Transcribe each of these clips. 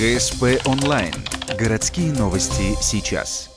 ГСП онлайн. Городские новости сейчас.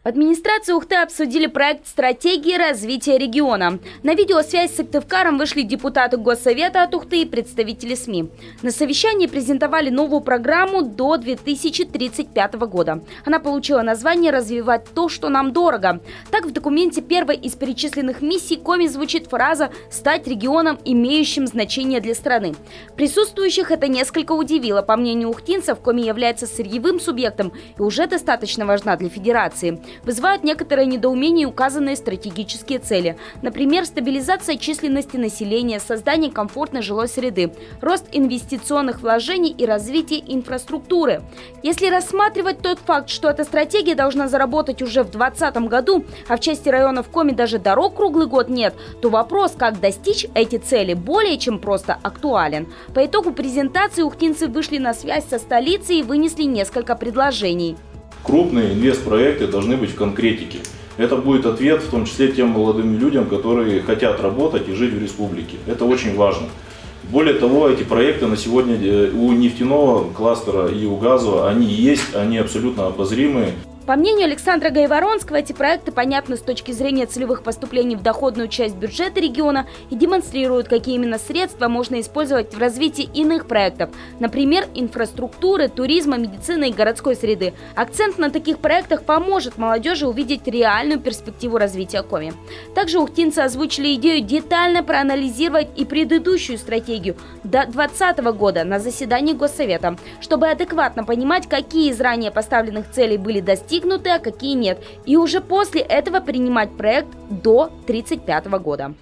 В администрации Ухты обсудили проект стратегии развития региона. На видеосвязь с Сыктывкаром вышли депутаты Госсовета от Ухты и представители СМИ. На совещании презентовали новую программу до 2035 года. Она получила название «Развивать то, что нам дорого». Так, в документе первой из перечисленных миссий Коми звучит фраза «стать регионом, имеющим значение для страны». Присутствующих это несколько удивило. По мнению ухтинцев, Коми является сырьевым субъектом и уже достаточно важна для федерации. Вызывают некоторое недоумение указанные стратегические цели. Например, стабилизация численности населения, создание комфортной жилой среды, рост инвестиционных вложений и развитие инфраструктуры. Если рассматривать тот факт, что эта стратегия должна заработать уже в 2020 году, а в части районов Коми даже дорог круглый год нет, то вопрос, как достичь эти цели, более чем просто актуален. По итогу презентации ухтинцы вышли на связь со столицей и вынесли несколько предложений. Крупные инвестпроекты должны быть в конкретике. Это будет ответ в том числе тем молодым людям, которые хотят работать и жить в республике. Это очень важно. Более того, эти проекты на сегодня у нефтяного кластера и у газового, они есть, они абсолютно обозримые. По мнению Александра Гайворонского, эти проекты понятны с точки зрения целевых поступлений в доходную часть бюджета региона и демонстрируют, какие именно средства можно использовать в развитии иных проектов, например, инфраструктуры, туризма, медицины и городской среды. Акцент на таких проектах поможет молодежи увидеть реальную перспективу развития Коми. Также ухтинцы озвучили идею детально проанализировать и предыдущую стратегию до 2020 года на заседании Госсовета, чтобы адекватно понимать, какие из ранее поставленных целей были достигнуты, а какие нет. И уже после этого принимать проект до 1935 года.